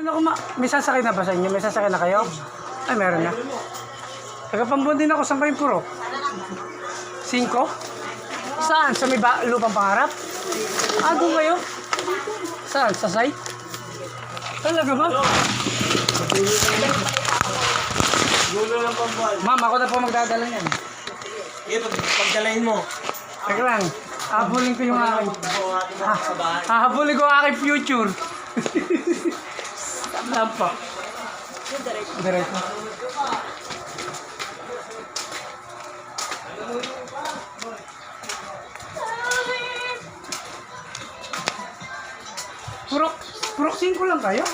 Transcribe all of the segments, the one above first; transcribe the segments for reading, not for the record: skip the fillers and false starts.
Naku, may sasakay na ba sa inyo? May sasakay na kayo? Ay, meron na. Taga-Pambon din ako. Saan kayong purok? 5? Saan? Sa may lupang pangarap? Ah, doon kayo? Saan? Sa site? Talaga ba? Ma'am, ako na po magdadala niyan. Ito, pagdalain mo. Teka lang. Habulin ko yung aking... Hahabulin ko ang aking future. Saan pa? Diretso. Purok 5 lang kayo?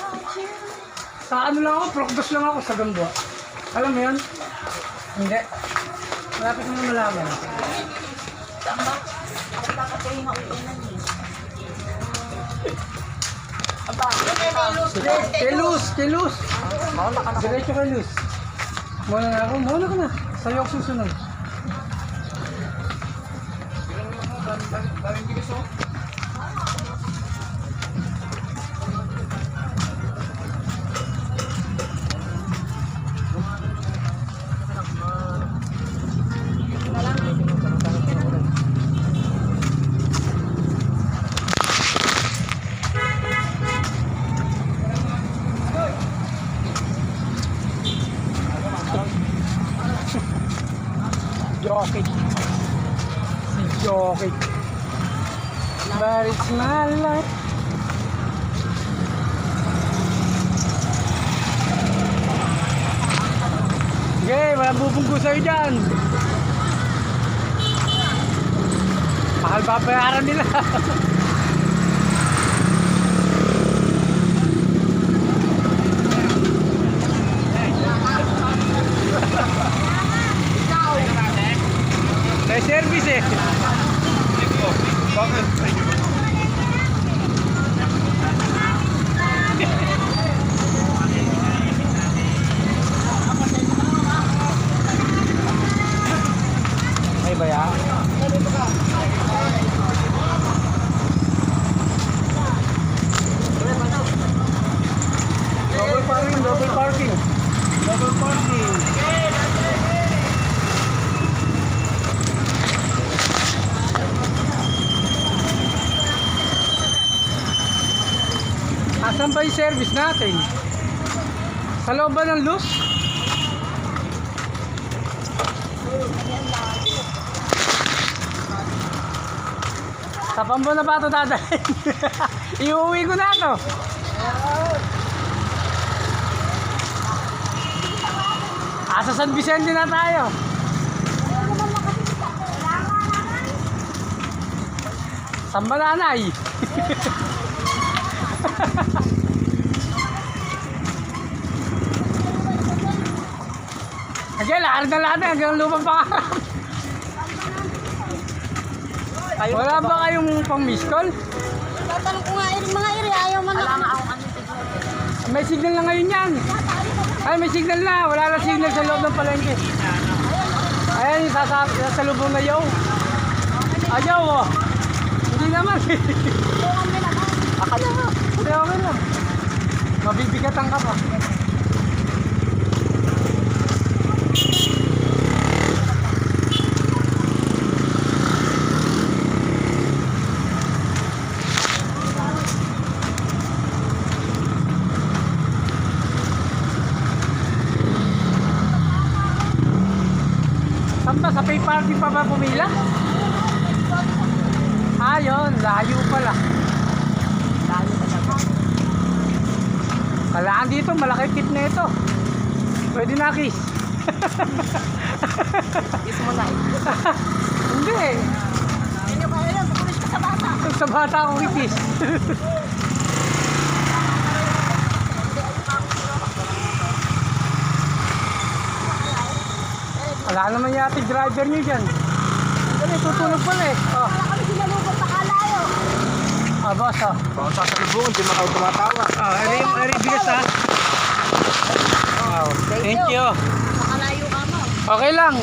Sa ano lang ako, purok 2 lang ako sa Gamboa. Alam mo yun? Hindi. Malapit mo malaman. Kay Luz. Diretso kay Luz. Muna na ako. Muna ka na. Sa'yo ako susunod. Jockey. Si Jockey. But it's my life. Okay, walang bubunggo sa'yo dyan. Mahal babayaran nila. May service eh. Bakit? May baya? Double parking. Asan ba yung service natin? Sa loob ba ng Luz? Sa Pambon na ba ito dadalhin? Iuwi ko na ito. Sa San Vicente na tayo. Sambalanay. Again, lakad na lahat hanggang lupang pangarap. Wala ba kayong pang miss call? Tatanong ko nga mga iri, ayaw man lang. May signal na ngayon yan. Ay, may signal na. Wala na signal sa loob ng palengke. Ayan, sa lubong na yaw. Ayaw, oh. Hindi naman. Akala nga. Hindi, okay lang. Mabibigatan ka pa. Saan ba? Sa pay parking pa ba pumila? Ayun, layo pala. Kalaan dito, malaki kit na ito. Pwede na kiss. Kiss mo na. Hindi. Hindi ba yun? Pupulis ka sa bata. Sa bata akong kiss. Wala naman yata yung driver nyo dyan. Dali, tutulog pala eh. Oh. Wala kami sinalubot sa kalayo. Ah, boss, oh. Baka sasalubungan, di makaw tumatawa. Eri bigas ha. Wow, thank you. Sa kalayo ka mo. Okay lang.